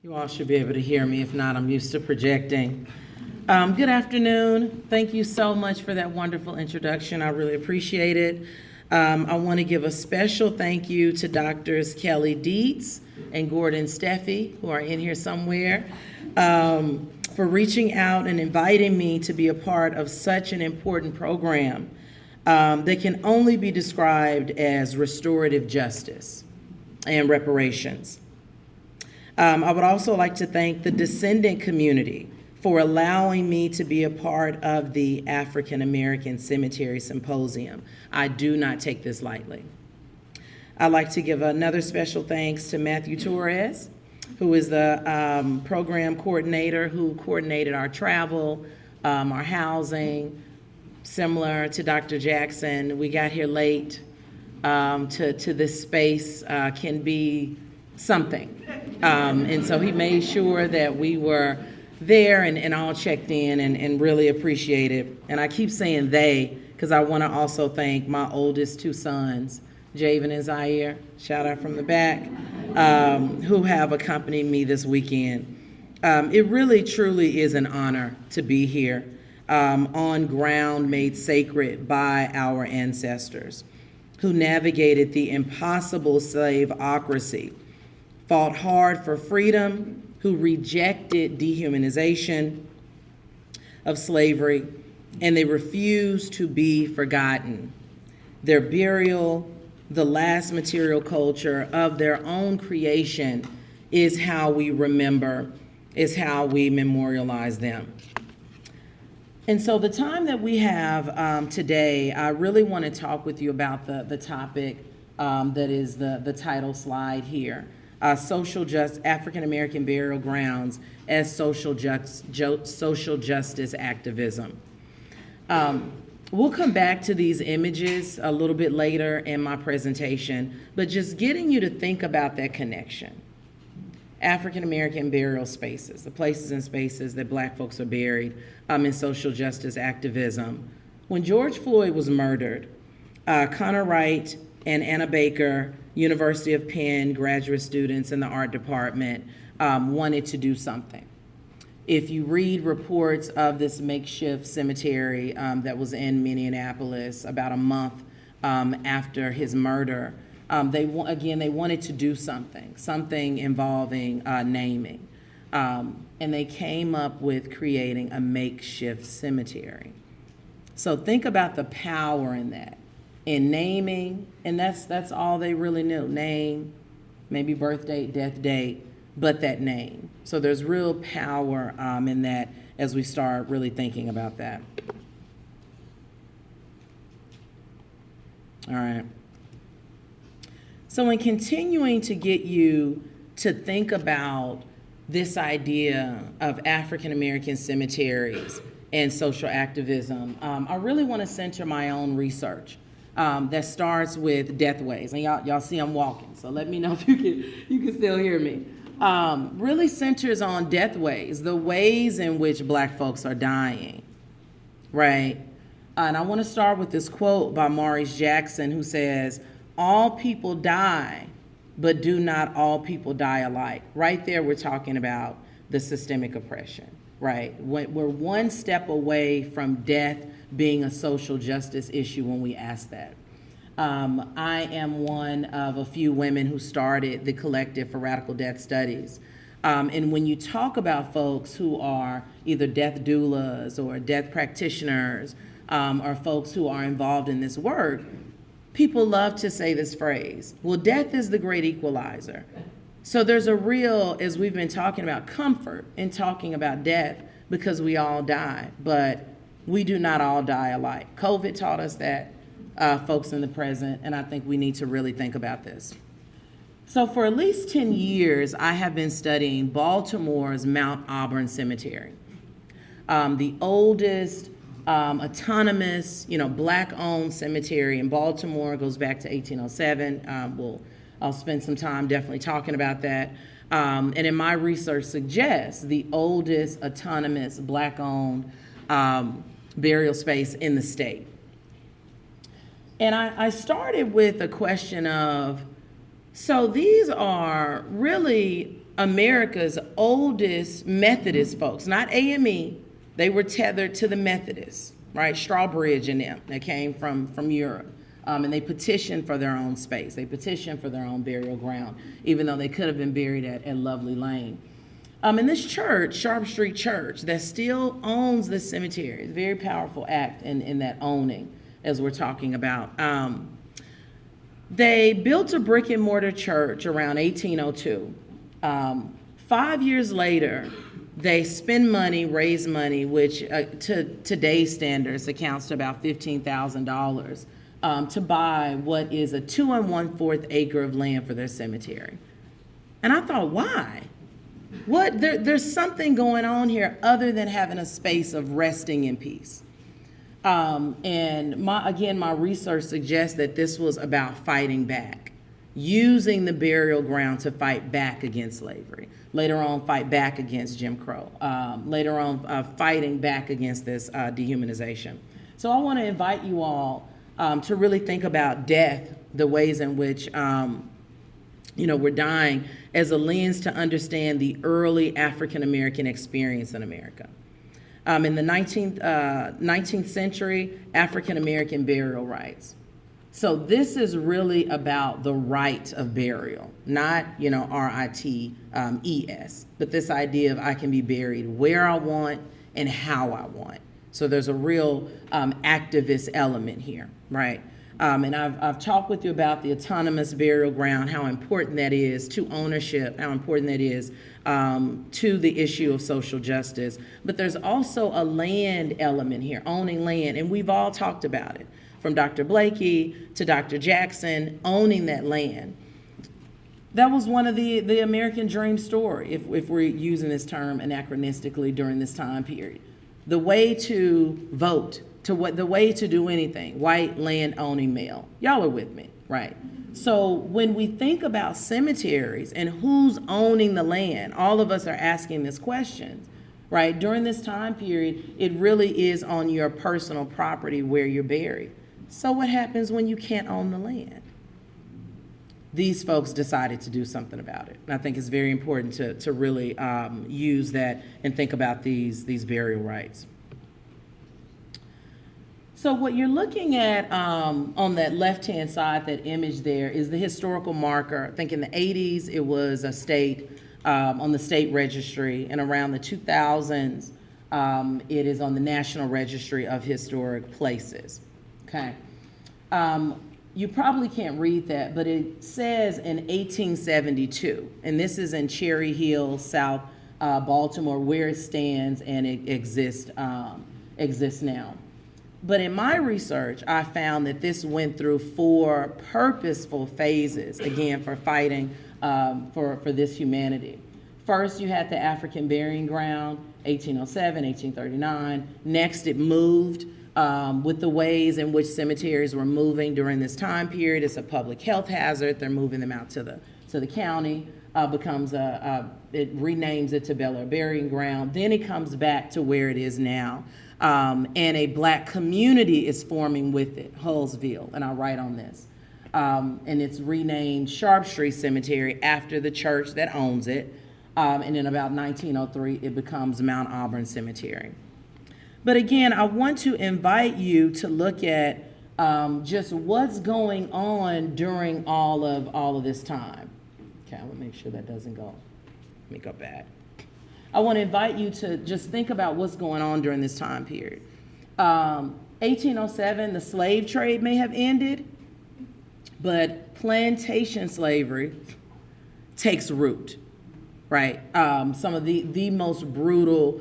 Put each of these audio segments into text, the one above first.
You all should be able to hear me. If not, I'm used to projecting. Good afternoon. Thank you so much for that wonderful introduction. I really appreciate it. I want to give a special thank you to Doctors Kelly Dietz and Gordon Steffi, who are in here somewhere, for reaching out and inviting me to be a part of such an important program that can only be described as restorative justice and reparations. I would also like to thank the descendant community for allowing me to be a part of the African American Cemetery Symposium. I do not take this lightly. I'd like to give another special thanks to Matthew Torres, who is the program coordinator who coordinated our travel, our housing. Similar to Dr. Jackson, we got here late to this space can be something. And so he made sure that we were there and all checked in and really appreciate it. And I keep saying they, because I want to also thank my oldest two sons, Javen and Zaire, shout out from the back, who have accompanied me this weekend. It really, truly is an honor to be here on ground made sacred by our ancestors who navigated the impossible slaveocracy, fought hard for freedom, who rejected dehumanization of slavery, and they refused to be forgotten. Their burial, the last material culture of their own creation, is how we remember, is how we memorialize them. And so the time that we have today, I really want to talk with you about the topic that is the title slide here. African American burial grounds as social justice activism. We'll come back to these images a little bit later in my presentation, but just getting you to think about that connection. African American burial spaces, the places and spaces that Black folks are buried in social justice activism. When George Floyd was murdered, Connor Wright and Anna Baker, University of Penn graduate students in the art department, wanted to do something. If you read reports of this makeshift cemetery that was in Minneapolis about a month after his murder, they wanted to do something involving naming. And they came up with creating a makeshift cemetery. So think about the power in that. In naming, and that's all they really knew. Name, maybe birth date, death date, but that name. So there's real power in that as we start really thinking about that. All right. So in continuing to get you to think about this idea of African American cemeteries and social activism, I really want to center my own research. That starts with deathways, and y'all see I'm walking, so let me know if you can still hear me. Really centers on deathways, the ways in which Black folks are dying, right? And I want to start with this quote by Maurice Jackson, who says, "All people die, but do not all people die alike." Right there, we're talking about the systemic oppression, right? We're one step away from death being a social justice issue when we ask that. I am one of a few women who started the Collective for Radical Death Studies. And when you talk about folks who are either death doulas or death practitioners or folks who are involved in this work, people love to say this phrase, well, death is the great equalizer. So there's a real, as we've been talking about, comfort in talking about death because we all die, but we do not all die alike. COVID taught us that, folks in the present, and I think we need to really think about this. So for at least 10 years, I have been studying Baltimore's Mount Auburn Cemetery, the oldest autonomous, Black-owned cemetery in Baltimore. Goes back to 1807. I'll spend some time definitely talking about that. And in my research suggests the oldest autonomous Black-owned burial space in the state. And I started with a question of, so these are really America's oldest Methodist folks, not AME, they were tethered to the Methodists, right? Strawbridge and them that came from Europe. And they petitioned for their own space. They petitioned for their own burial ground, even though they could have been buried at Lovely Lane. And this church, Sharp Street Church, that still owns this cemetery, it's a very powerful act in that owning, as we're talking about. They built a brick and mortar church around 1802. 5 years later, they spend money, raise money, which to today's standards accounts to about $15,000, to buy what is a 2 1/4 acre of land for their cemetery. And I thought, why? There's something going on here other than having a space of resting in peace. And my research suggests that this was about fighting back, using the burial ground to fight back against slavery. Later on, fight back against Jim Crow. Later on, fighting back against this dehumanization. So I want to invite you all to really think about death, the ways in which we're dying, as a lens to understand the early African American experience in America. In the 19th century, African American burial rights. So this is really about the right of burial, not, RITES, but this idea of I can be buried where I want and how I want. So there's a real activist element here, right? And I've talked with you about the autonomous burial ground, how important that is to ownership, how important that is to the issue of social justice. But there's also a land element here, owning land, and we've all talked about it, from Dr. Blakey to Dr. Jackson, owning that land. That was one of the American dream story, if we're using this term anachronistically during this time period. The way to vote, the way to do anything, white land owning male. Y'all are with me, right? So when we think about cemeteries and who's owning the land, all of us are asking this question, right? During this time period, it really is on your personal property where you're buried. So what happens when you can't own the land? These folks decided to do something about it. And I think it's very important to really use that and think about these burial rights. So what you're looking at on that left-hand side, that image there, is the historical marker. I think in the 80s it was a state, on the state registry, and around the 2000s it is on the National Registry of Historic Places, okay? You probably can't read that, but it says in 1872, and this is in Cherry Hill, South Baltimore, where it stands, and it exists now. But in my research, I found that this went through 4 purposeful phases, again, for fighting for this humanity. First, you had the African Burying Ground, 1807, 1839. Next, it moved with the ways in which cemeteries were moving during this time period. It's a public health hazard. They're moving them out to the county. It renames it to Bel Air Burying Ground. Then it comes back to where it is now. And a black community is forming with it, Hullsville, and I'll write on this. And it's renamed Sharp Street Cemetery after the church that owns it. And in about 1903, it becomes Mount Auburn Cemetery. But again, I want to invite you to look at just what's going on during all of this time. Okay, I want to make sure that doesn't go. Let me go back. I want to invite you to just think about what's going on during this time period. 1807, the slave trade may have ended, but plantation slavery takes root, right? Some of the most brutal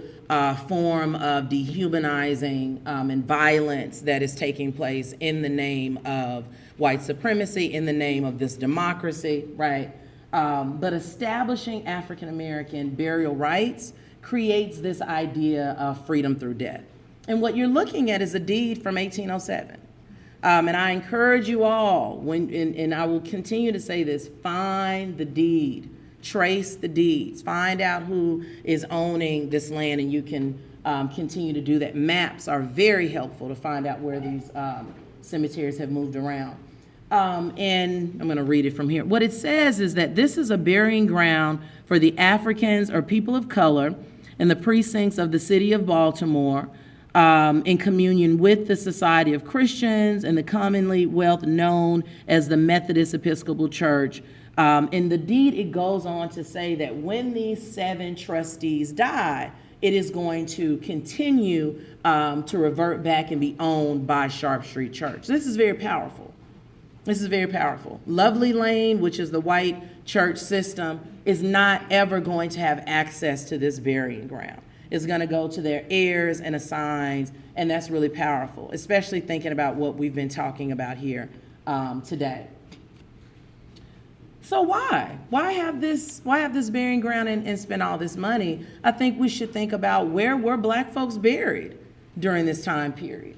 form of dehumanizing and violence that is taking place in the name of white supremacy, in the name of this democracy, right? But establishing African American burial rights creates this idea of freedom through death. And what you're looking at is a deed from 1807. And I encourage you all, and I will continue to say this, find the deed, trace the deeds, find out who is owning this land, and you can continue to do that. Maps are very helpful to find out where these cemeteries have moved around. And I'm going to read it from here. What it says is that this is a burying ground for the Africans or people of color in the precincts of the city of Baltimore, in communion with the Society of Christians and the Commonwealth known as the Methodist Episcopal Church. In the deed, it goes on to say that when these 7 trustees die, it is going to continue to revert back and be owned by Sharp Street Church. This is very powerful. This is very powerful. Lovely Lane, which is the white church system, is not ever going to have access to this burying ground. It's going to go to their heirs and assigns, and that's really powerful, especially thinking about what we've been talking about here today. So why? Why have this burying ground and spend all this money? I think we should think about where were Black folks buried during this time period.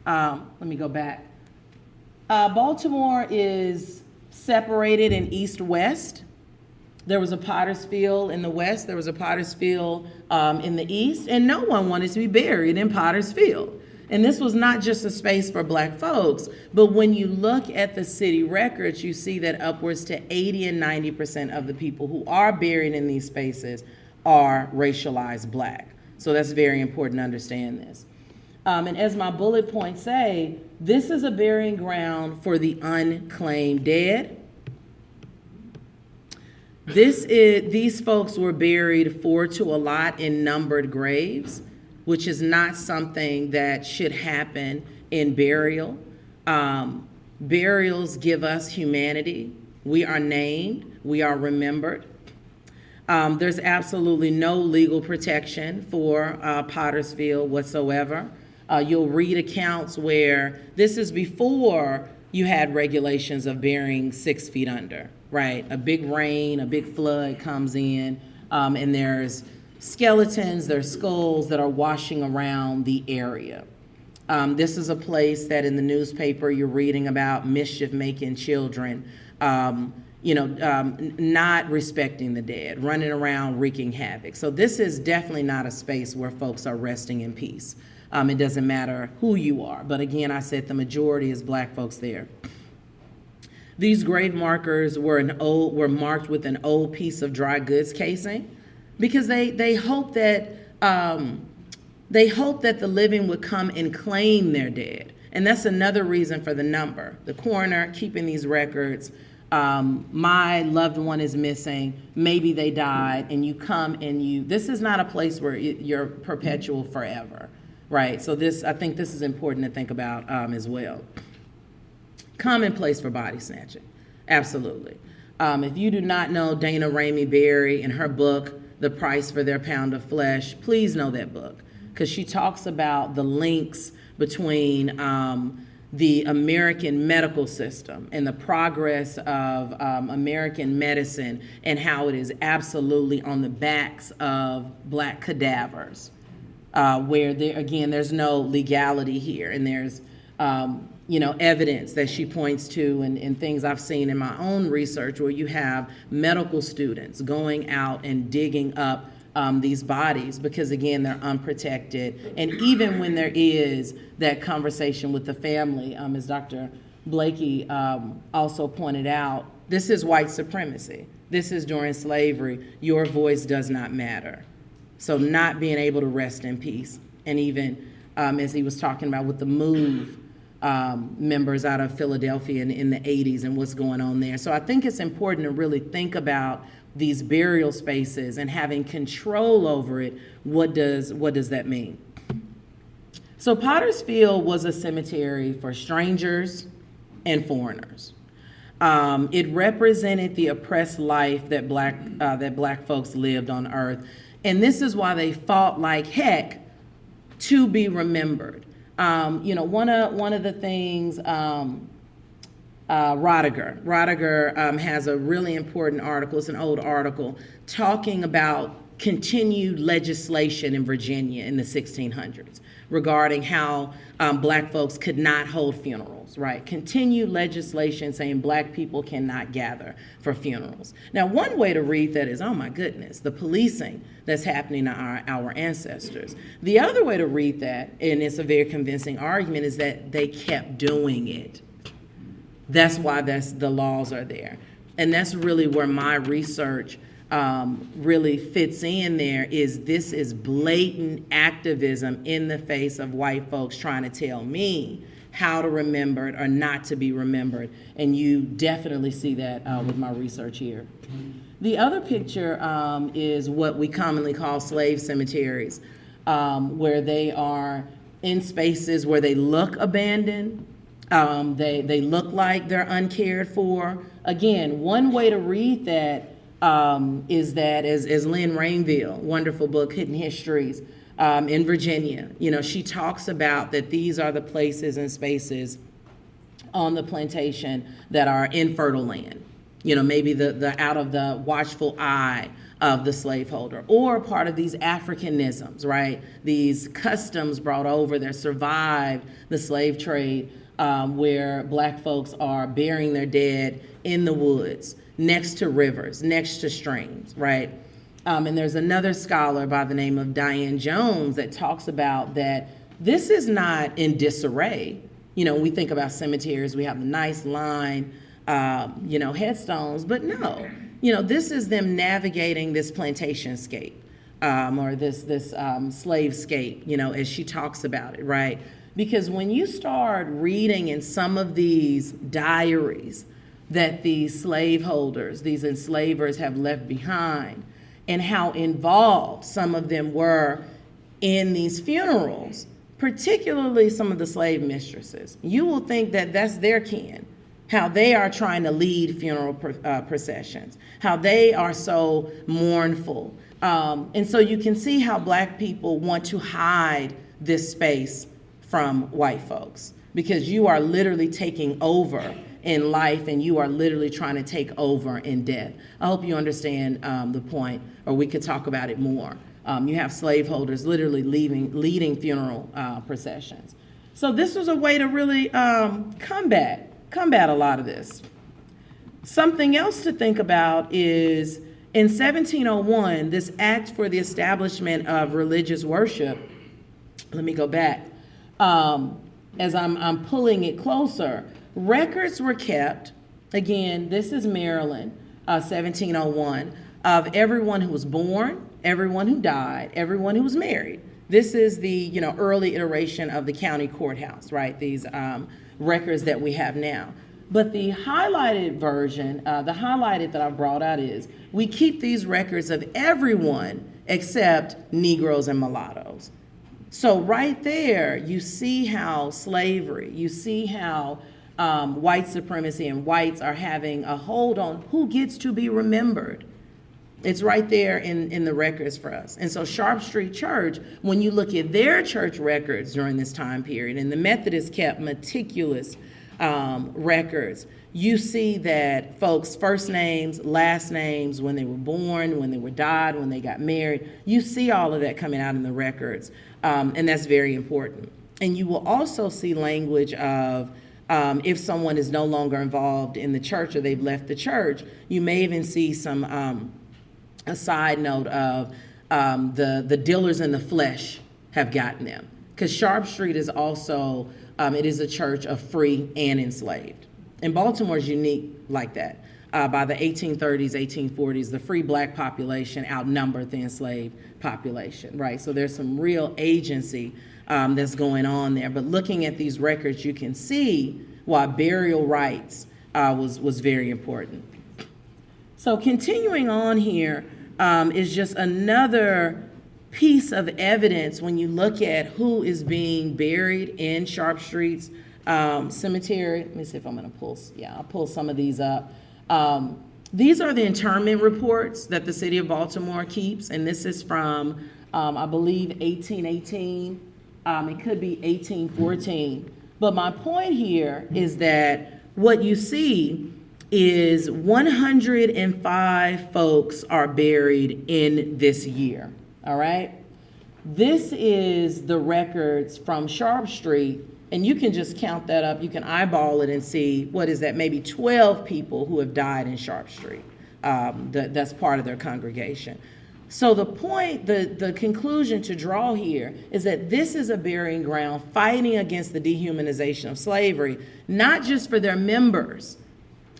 Let me go back. Baltimore is separated in east-west. There was a Potter's Field in the west, there was a Potter's Field in the east, and no one wanted to be buried in Potter's Field. And this was not just a space for Black folks, but when you look at the city records, you see that upwards to 80 and 90% of the people who are buried in these spaces are racialized Black. So that's very important to understand this. And as my bullet points say, this is a burying ground for the unclaimed dead. These folks were buried 4 to a lot in numbered graves, which is not something that should happen in burial. Burials give us humanity. We are named, we are remembered. There's absolutely no legal protection for Potter's Field whatsoever. You'll read accounts where this is before you had regulations of burying 6 feet under, right? A big rain, a big flood comes in, and there's skeletons, there's skulls that are washing around the area. This is a place that in the newspaper you're reading about mischief-making children, not respecting the dead, running around wreaking havoc. So this is definitely not a space where folks are resting in peace. It doesn't matter who you are. But again, I said the majority is Black folks there. These grave markers were marked with an old piece of dry goods casing because they hope that the living would come and claim their dead. And that's another reason for the number. The coroner keeping these records. My loved one is missing, maybe they died, and you come and this is not a place where you're perpetual forever, right? So I think this is important to think about as well. Commonplace for body snatching, absolutely. If you do not know Dana Ramey Berry and her book, The Price for Their Pound of Flesh, please know that book, because she talks about the links between the American medical system and the progress of American medicine and how it is absolutely on the backs of Black cadavers, where there's no legality here, and there's evidence that she points to and things I've seen in my own research where you have medical students going out and digging up these bodies because, again, they're unprotected. And even when there is that conversation with the family, as Dr. Blakey also pointed out, this is white supremacy. This is during slavery. Your voice does not matter. So not being able to rest in peace. And even as he was talking about with the MOVE members out of Philadelphia in the 80s and what's going on there. So I think it's important to really think about these burial spaces and having control over it. What does that mean? So Potter's Field was a cemetery for strangers and foreigners. It represented the oppressed life that black folks lived on earth. And this is why they fought like heck to be remembered. One of the things, Rodiger has a really important article, it's an old article, talking about continued legislation in Virginia in the 1600s regarding how Black folks could not hold funerals, right? Continued legislation saying Black people cannot gather for funerals. Now, one way to read that is, oh my goodness, the policing that's happening to our ancestors. The other way to read that, and it's a very convincing argument, is that they kept doing it. That's why the laws are there. And that's really where my research really fits in there, is this is blatant activism in the face of white folks trying to tell me how to remember it or not to be remembered. And you definitely see that with my research here. The other picture is what we commonly call slave cemeteries, where they are in spaces where they look abandoned. They look like they're uncared for. Again, one way to read that is that, as Lynn Rainville, wonderful book, Hidden Histories, in Virginia, she talks about that these are the places and spaces on the plantation that are infertile land. Maybe the out of the watchful eye of the slaveholder, or part of these Africanisms, right? These customs brought over that survived the slave trade, where black folks are burying their dead in the woods, next to rivers, next to streams, right? And there's another scholar by the name of Diane Jones that talks about that this is not in disarray. We think about cemeteries, we have the nice line, headstones, but no, this is them navigating this plantation scape, or this slave scape, as she talks about it, right? Because when you start reading in some of these diaries that these slaveholders, these enslavers have left behind, and how involved some of them were in these funerals, particularly some of the slave mistresses, you will think that that's their kin, how they are trying to lead funeral processions, how they are so mournful. And so you can see how black people want to hide this space from white folks, because you are literally taking over in life and you are literally trying to take over in death. I hope you understand the point, or we could talk about it more. You have slaveholders literally leading funeral processions. So this was a way to really combat a lot of this. Something else to think about is in 1701, this Act for the Establishment of Religious Worship, let me go back. As I'm pulling it closer, records were kept, again, this is Maryland, 1701, of everyone who was born, everyone who died, everyone who was married. This is the early iteration of the county courthouse, right? These records that we have now. But the highlighted version, the highlighted that I brought out is, we keep these records of everyone except Negroes and mulattoes. So right there, you see how slavery, you see how white supremacy and whites are having a hold on who gets to be remembered. It's right there in the records for us. And so Sharp Street Church, when you look at their church records during this time period, and the Methodists kept meticulous records, you see that folks' first names, last names, when they were born, when they were died, when they got married, you see all of that coming out in the records, and that's very important. And you will also see language of if someone is no longer involved in the church or they've left the church, you may even see some a side note of the dealers in the flesh have gotten them. Because Sharp Street is also, it is a church of free and enslaved. And Baltimore is unique like that. By the 1830s, 1840s, the free black population outnumbered the enslaved population, right? So there's some real agency that's going on there. But looking at these records, you can see why burial rights was very important. So continuing on here is just another piece of evidence when you look at who is being buried in Sharp Street's cemetery. Let me see if I'm going to pull. Yeah, I'll pull some of these up. These are the interment reports that the city of Baltimore keeps, and this is from, I believe, 1818. It could be 1814. But my point here is that what you see is 105 folks are buried in this year, all right? This is the records from Sharp Street, and you can just count that up. You can eyeball it and see, what is that, maybe 12 people who have died in Sharp Street. That's part of their congregation. So the point, the conclusion to draw here is that this is a burying ground fighting against the dehumanization of slavery, not just for their members,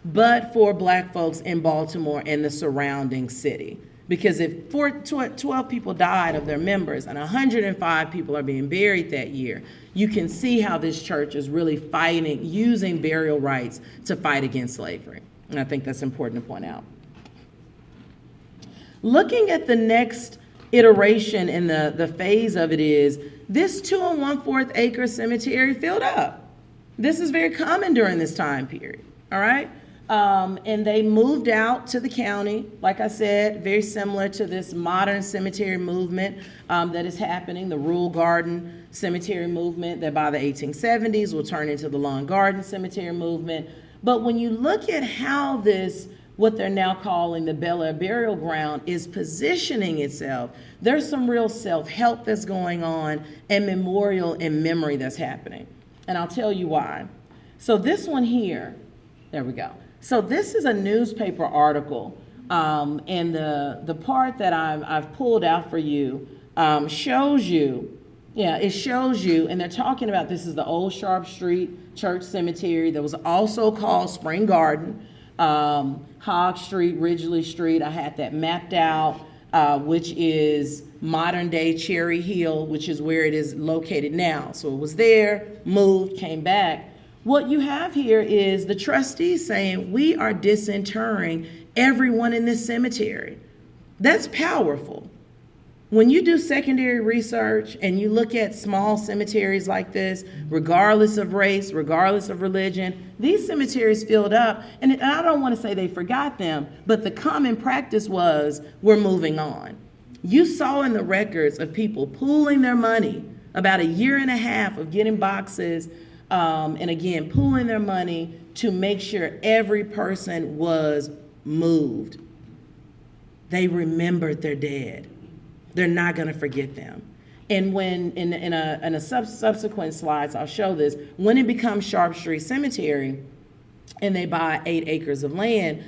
but for Black folks in Baltimore and the surrounding city. Because if 12 people died of their members and 105 people are being buried that year, you can see how this church is really fighting, using burial rites to fight against slavery. And I think that's important to point out. Looking at the next iteration in the phase of it is, this 2 1/4 acre cemetery filled up. This is very common during this time period, all right? And they moved out to the county, like I said, very similar to this modern cemetery movement that is happening, the rural garden cemetery movement that by the 1870s will turn into the lawn garden cemetery movement. But when you look at how this, what they're now calling the Bel Air Burial Ground, is positioning itself, there's some real self-help that's going on and memorial and memory that's happening. And I'll tell you why. So this one here, there we go. So this is a newspaper article, and the part that I've pulled out for you shows you, it shows you, and they're talking about, this is the old Sharp Street Church Cemetery that was also called Spring Garden, Hogg Street, Ridgely Street. I had that mapped out, which is modern day Cherry Hill, which is where it is located now. So it was there, moved, came back. What you have here is the trustees saying, we are disinterring everyone in this cemetery. That's powerful. When you do secondary research and you look at small cemeteries like this, regardless of race, regardless of religion, these cemeteries filled up, and I don't want to say they forgot them, but the common practice was, we're moving on. You saw in the records of people pooling their money, about a year and a half of getting boxes, and again, pooling their money to make sure every person was moved. They remembered their dead. They're not going to forget them. And when, in a subsequent slides, I'll show this, when it becomes Sharp Street Cemetery and they buy 8 acres of land,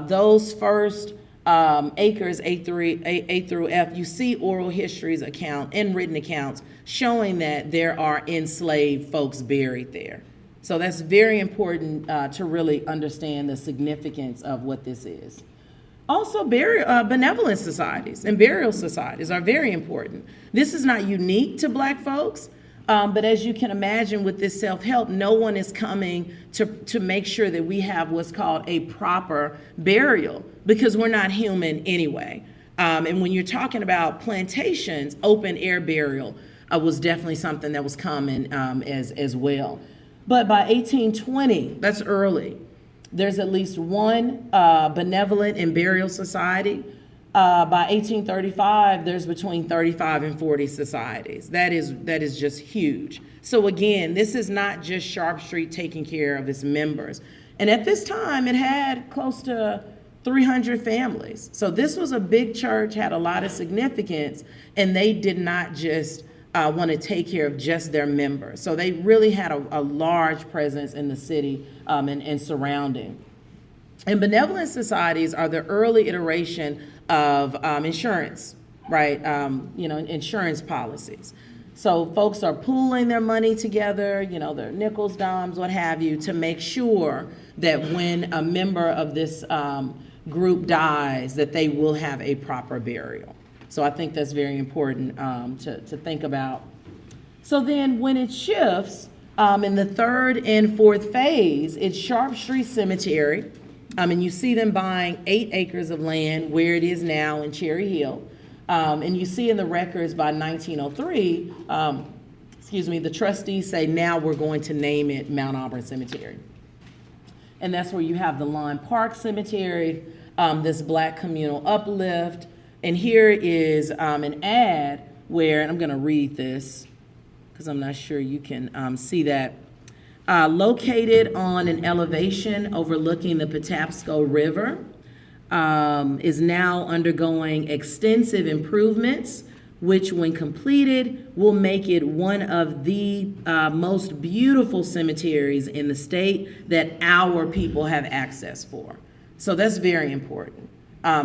those first acres, A through F, you see oral histories account and written accounts showing that there are enslaved folks buried there. So that's very important to really understand the significance of what this is. Also, benevolent societies and burial societies are very important. This is not unique to Black folks, but as you can imagine with this self-help, no one is coming to make sure that we have what's called a proper burial, because we're not human anyway. And when you're talking about plantations, open air burial was definitely something that was common as well. But by 1820, that's early, there's at least one benevolent and burial society. By 1835, there's between 35 and 40 societies. That is just huge. So again, this is not just Sharp Street taking care of its members. And at this time, it had close to 300 families. So this was a big church, had a lot of significance, and they did not just want to take care of just their members. So they really had a large presence in the city and surrounding. And benevolent societies are the early iteration of insurance, right? Insurance policies. So folks are pooling their money together, their nickels, dimes, what have you, to make sure that when a member of this group dies, that they will have a proper burial. So I think that's very important to think about. So then when it shifts, in the third and fourth phase, it's Sharp Street Cemetery. And you see them buying 8 acres of land where it is now in Cherry Hill. And you see in the records by 1903, the trustees say, now we're going to name it Mount Auburn Cemetery. And that's where you have the Lawn Park Cemetery, this Black communal uplift. And here is an ad where, and I'm going to read this because I'm not sure you can see that. Located on an elevation overlooking the Patapsco River, is now undergoing extensive improvements, which when completed will make it one of the most beautiful cemeteries in the state that our people have access for. So that's very important.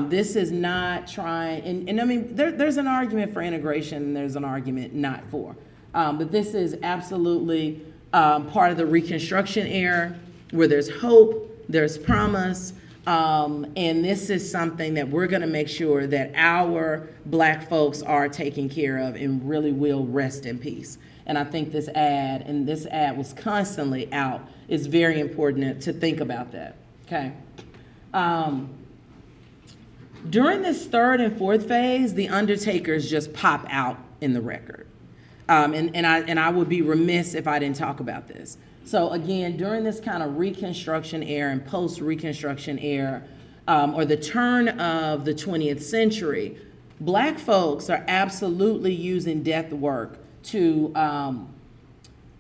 This is not trying, and I mean, there's an argument for integration and there's an argument not for. But this is absolutely part of the Reconstruction era where there's hope, there's promise, and this is something that we're going to make sure that our Black folks are taken care of and really will rest in peace. And I think this ad, and this ad was constantly out, is very important to think about that, okay? During this third and fourth phase, the undertakers just pop out in the record. And I would be remiss if I didn't talk about this. So again, during this kind of Reconstruction era and post-Reconstruction era, or the turn of the 20th century, Black folks are absolutely using death work to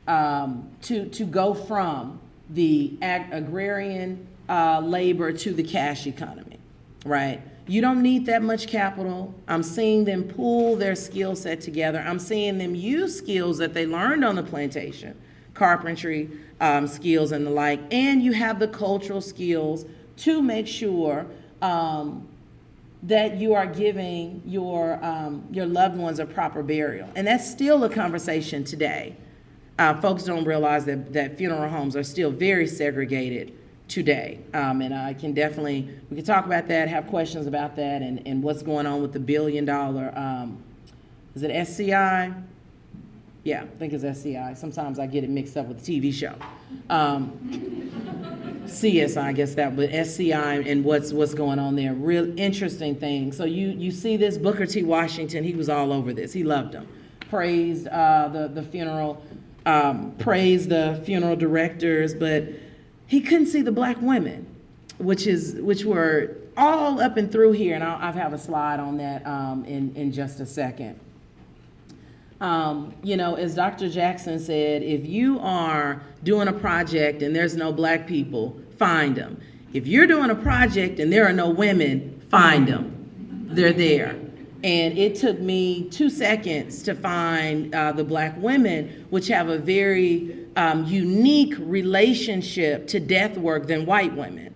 go from the agrarian labor to the cash economy, right? You don't need that much capital. I'm seeing them pull their skill set together. I'm seeing them use skills that they learned on the plantation, carpentry skills and the like, and you have the cultural skills to make sure that you are giving your loved ones a proper burial. And that's still a conversation today. Folks don't realize that funeral homes are still very segregated today. And I can definitely, we can talk about that, have questions about that, and what's going on with the $1 billion, is it SCI? Yeah, I think it's SCI. Sometimes I get it mixed up with the TV show. CSI, I guess that, but SCI and what's going on there. Real interesting thing. So you see this, Booker T. Washington, he was all over this. He loved them. Praised the funeral, praised the funeral directors, but he couldn't see the Black women, which were all up and through here, and I have a slide on that in just a second. As Dr. Jackson said, if you are doing a project and there's no Black people, find them. If you're doing a project and there are no women, find them. They're there. And it took me 2 seconds to find the Black women, which have a very unique relationship to death work than white women.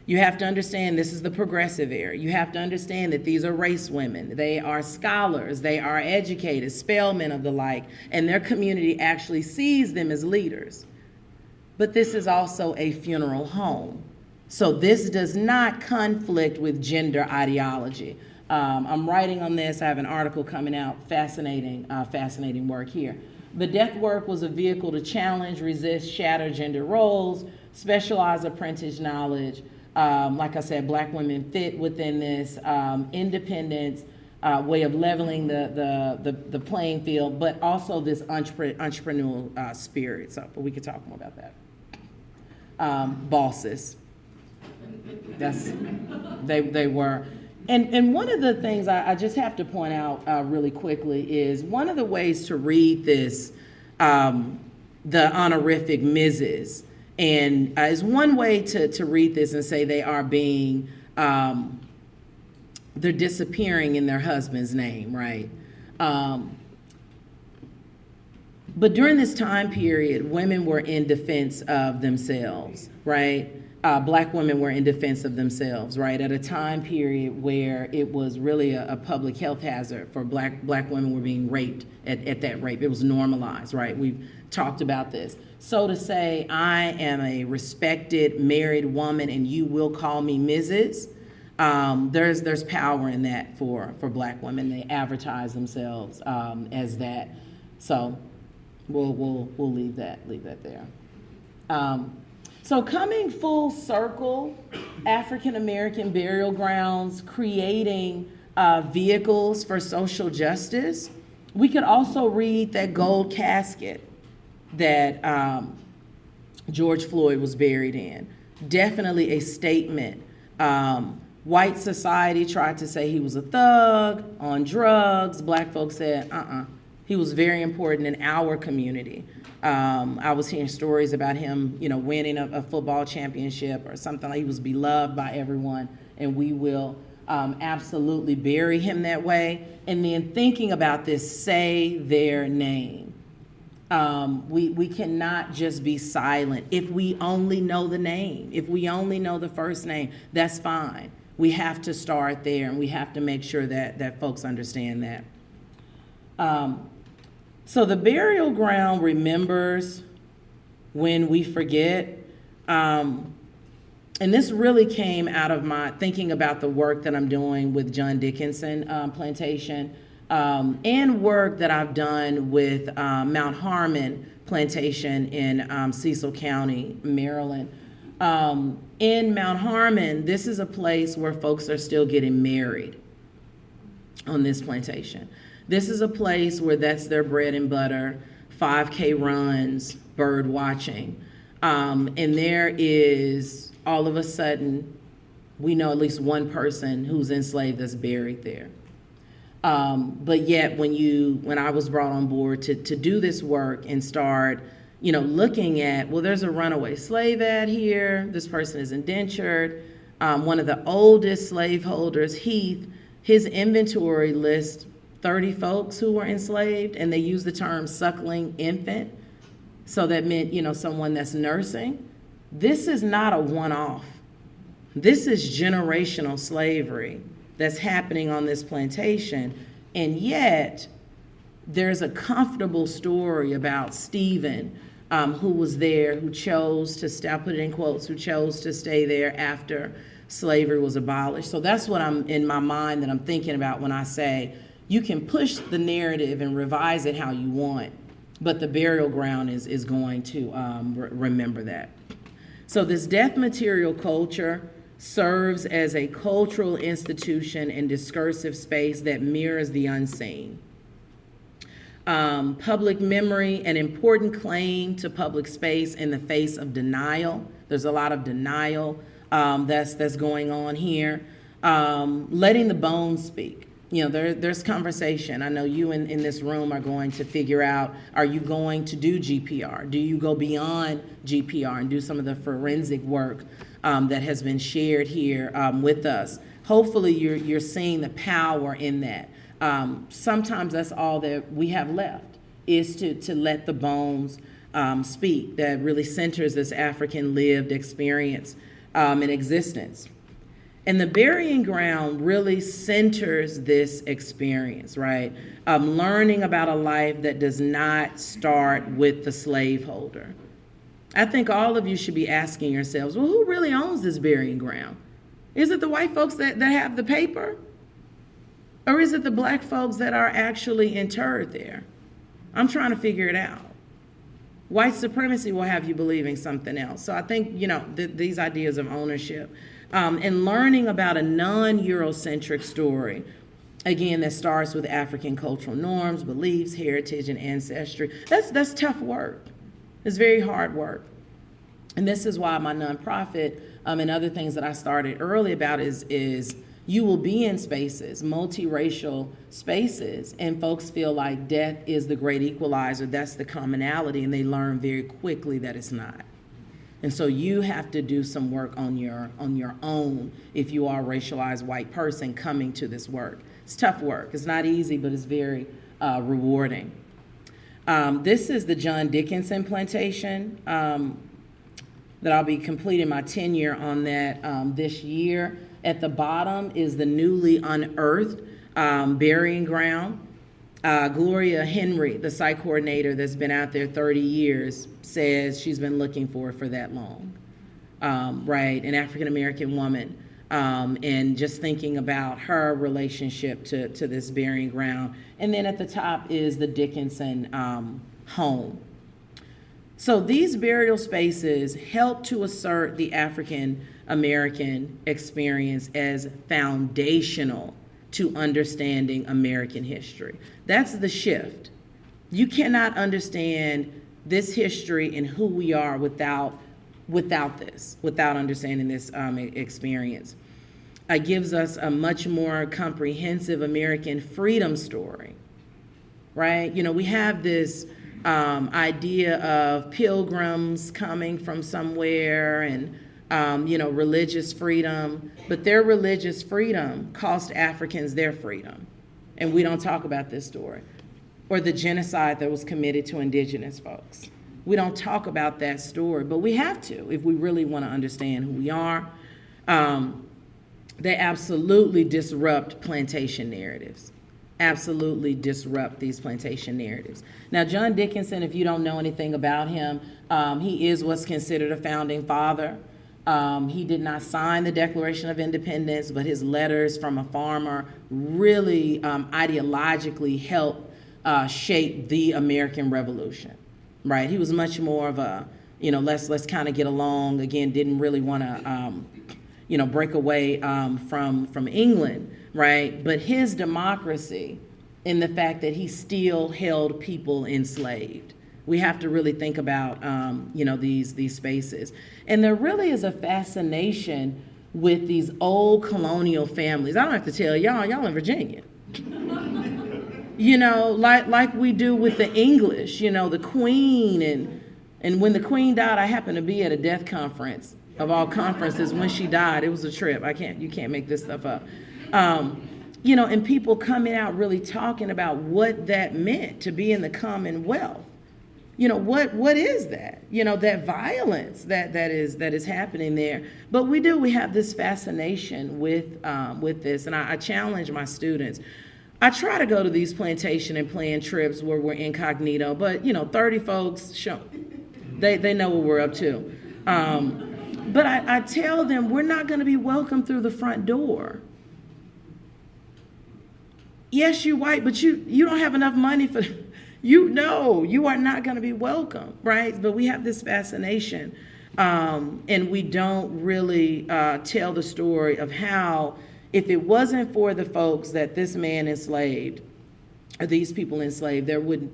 You have to understand this is the progressive era. You have to understand that these are race women. They are scholars. They are educated, spellmen of the like, and their community actually sees them as leaders. But this is also a funeral home. So this does not conflict with gender ideology. I'm writing on this. I have an article coming out, fascinating work here. The death work was a vehicle to challenge, resist, shatter gender roles, specialize apprentice knowledge. Like I said, Black women fit within this independence way of leveling the playing field, but also this entrepreneurial spirit. So, but we could talk more about that. Bosses. They were. And one of the things I just have to point out really quickly is one of the ways to read this, the honorific Mrs., and is one way to read this and say they are being, they're disappearing in their husband's name, right? But during this time period, women were in defense of themselves, right? Black women were in defense of themselves, right? At a time period where it was really a public health hazard for black women were being raped at that rape. It was normalized, right? We've talked about this. So to say, I am a respected married woman and you will call me Mrs., there's power in that for Black women. They advertise themselves as that. So we'll leave that there. So coming full circle, African American burial grounds creating vehicles for social justice. We could also read that gold casket that George Floyd was buried in. Definitely a statement. White society tried to say he was a thug on drugs. Black folks said, he was very important in our community. I was hearing stories about him, winning a football championship or something. Like he was beloved by everyone, and we will absolutely bury him that way. And then thinking about this, say their name. We cannot just be silent. If we only know the name, if we only know the first name, that's fine. we have to start there, and we have to make sure that folks understand that. So the burial ground remembers when we forget. And this really came out of my thinking about the work that I'm doing with John Dickinson Plantation, and work that I've done with Mount Harmon Plantation in Cecil County, Maryland. In Mount Harmon, this is a place where folks are still getting married on this plantation. This is a place where that's their bread and butter, 5K runs, bird watching. And there is, all of a sudden, we know at least one person who's enslaved that's buried there. But yet, when I was brought on board to do this work and start, looking at, well, there's a runaway slave ad here. This person is indentured. One of the oldest slaveholders, Heath, his inventory lists 30 folks who were enslaved, and they use the term suckling infant. So that meant, someone that's nursing. This is not a one-off. This is generational slavery that's happening on this plantation. And yet, there's a comfortable story about Stephen, who was there, who chose to stay, I'll put it in quotes, who chose to stay there after slavery was abolished. So that's what I'm in my mind that I'm thinking about when I say you can push the narrative and revise it how you want, but the burial ground is going to remember that. So this death material culture serves as a cultural institution and discursive space that mirrors the unseen. Public memory, an important claim to public space in the face of denial. There's a lot of denial that's going on here. Letting the bones speak. There's conversation. I know you in this room are going to figure out, are you going to do GPR? Do you go beyond GPR and do some of the forensic work that has been shared here with us? Hopefully you're seeing the power in that. Sometimes that's all that we have left, is to let the bones speak. That really centers this African lived experience and existence. And the burying ground really centers this experience, right? Learning about a life that does not start with the slaveholder. I think all of you should be asking yourselves, well, who really owns this burying ground? Is it the white folks that have the paper? Or is it the black folks that are actually interred there? I'm trying to figure it out. White supremacy will have you believing something else. So I think, these ideas of ownership and learning about a non-Eurocentric story, again, that starts with African cultural norms, beliefs, heritage, and ancestry. That's tough work. It's very hard work. And this is why my nonprofit and other things that I started early about is you will be in spaces, multiracial spaces, and folks feel like death is the great equalizer, that's the commonality, and they learn very quickly that it's not. And so you have to do some work on your own if you are a racialized white person coming to this work. It's tough work. It's not easy, but it's very rewarding. This is the John Dickinson Plantation that I'll be completing my tenure on that this year. At the bottom is the newly unearthed burying ground. Gloria Henry, the site coordinator that's been out there 30 years, says she's been looking for that long, right? An African-American woman, and just thinking about her relationship to this burying ground. And then at the top is the Dickinson home. So these burial spaces help to assert the African-American experience as foundational to understanding American history. That's the shift. You cannot understand this history and who we are without understanding this experience. It gives us a much more comprehensive American freedom story, right? We have this idea of pilgrims coming from somewhere and religious freedom, but their religious freedom cost Africans their freedom. And we don't talk about this story. Or the genocide that was committed to indigenous folks. We don't talk about that story, but we have to if we really want to understand who we are. They absolutely disrupt plantation narratives. Absolutely disrupt these plantation narratives. Now, John Dickinson, if you don't know anything about him, he is what's considered a founding father. He did not sign the Declaration of Independence, but his letters from a farmer really ideologically helped shape the American Revolution, right? He was much more of a, let's kind of get along. Again, didn't really want to, break away from England, right? But his democracy in the fact that he still held people enslaved. We have to really think about, these spaces. And there really is a fascination with these old colonial families. I don't have to tell y'all in Virginia. Like we do with the English, the Queen. And when the Queen died, I happened to be at a death conference of all conferences when she died. It was a trip. You can't make this stuff up. And people coming out really talking about what that meant to be in the Commonwealth. What is that? That violence that is happening there. But we have this fascination with this, and I challenge my students. I try to go to these plantation and plan trips where we're incognito, but 30 folks they know what we're up to. But I tell them we're not going to be welcome through the front door. Yes, you're white, but you don't have enough money for. You are not going to be welcome, right? But we have this fascination, and we don't really tell the story of how, if it wasn't for the folks that this man enslaved, or these people enslaved,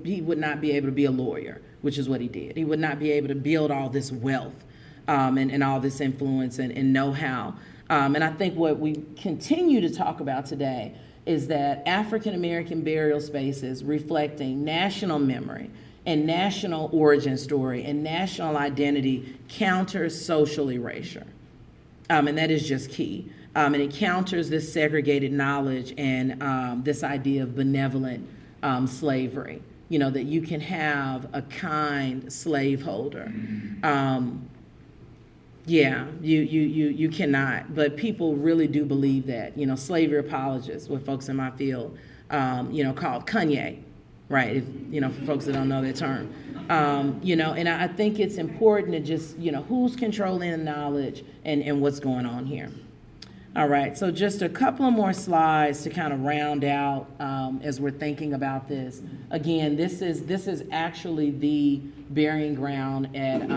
he would not be able to be a lawyer, which is what he did. He would not be able to build all this wealth and all this influence and know-how. And I think what we continue to talk about today is that African American burial spaces reflecting national memory and national origin story and national identity counters social erasure. And that is just key. And it counters this segregated knowledge and this idea of benevolent slavery, that you can have a kind slaveholder. You cannot, but people really do believe that. Slavery apologists, what folks in my field, called Kanye, right? If, for folks that don't know that term, and I think it's important to just, who's controlling the knowledge and what's going on here. All right, so just a couple of more slides to kind of round out as we're thinking about this. Again, this is actually the burying ground at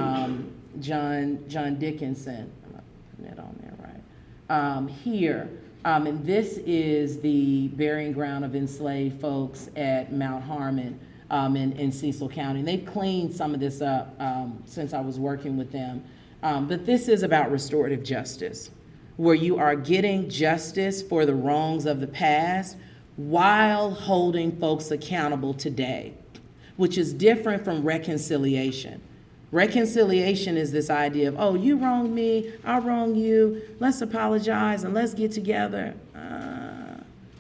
John Dickinson. I'm not putting that on there right. Here, and this is the burying ground of enslaved folks at Mount Harmon in Cecil County. And they've cleaned some of this up since I was working with them. But this is about restorative justice, where you are getting justice for the wrongs of the past while holding folks accountable today, which is different from reconciliation. Reconciliation is this idea of, oh, you wronged me, I wronged you, let's apologize and let's get together.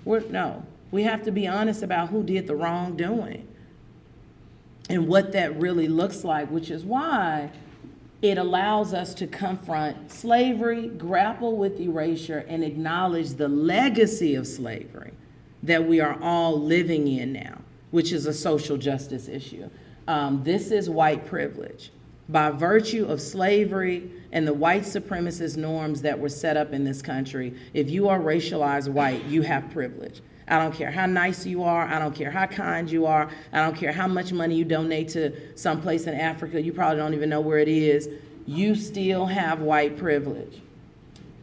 No, we have to be honest about who did the wrongdoing and what that really looks like, which is why it allows us to confront slavery, grapple with erasure, and acknowledge the legacy of slavery that we are all living in now, which is a social justice issue. This is white privilege. By virtue of slavery and the white supremacist norms that were set up in this country, if you are racialized white, you have privilege. I don't care how nice you are. I don't care how kind you are. I don't care how much money you donate to someplace in Africa. You probably don't even know where it is. You still have white privilege.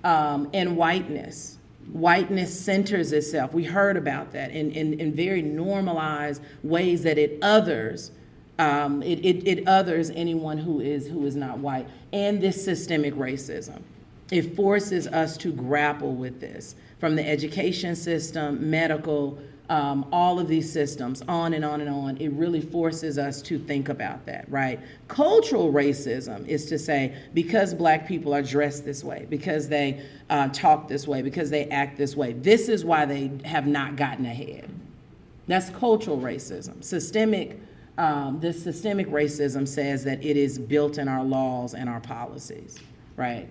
And whiteness. Whiteness centers itself. We heard about that in very normalized ways that it others anyone who is not white. And this systemic racism. It forces us to grapple with this. From the education system, medical, all of these systems, on and on and on. It really forces us to think about that, right? Cultural racism is to say, because Black people are dressed this way, because they talk this way, because they act this way, this is why they have not gotten ahead. That's cultural racism. This systemic racism says that it is built in our laws and our policies, right?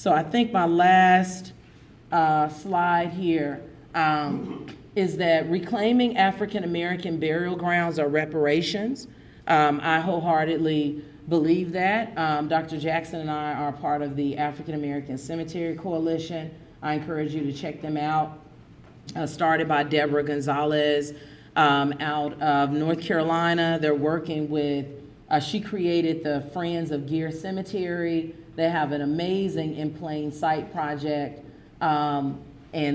So I think my last slide here is that reclaiming African American burial grounds are reparations. I wholeheartedly believe that. Dr. Jackson and I are part of the African American Cemetery Coalition. I encourage you to check them out. Started by Deborah Gonzalez out of North Carolina. They're working with, she created the Friends of Gear Cemetery. They have an amazing in plain sight project. And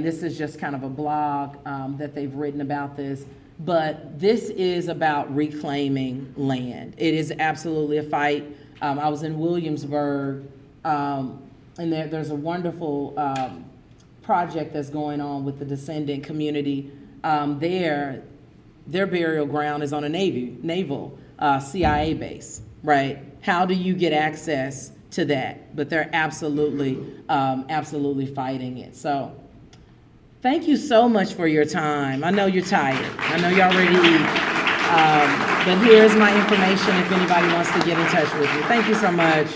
this is just kind of a blog that they've written about this. But this is about reclaiming land. It is absolutely a fight. I was in Williamsburg, and there's a wonderful project that's going on with the descendant community. Their burial ground is on a naval CIA base, right? How do you get access to that? But they're absolutely fighting it. So thank you so much for your time. I know you're tired. I know y'all ready to eat. But here's my information if anybody wants to get in touch with me. Thank you so much.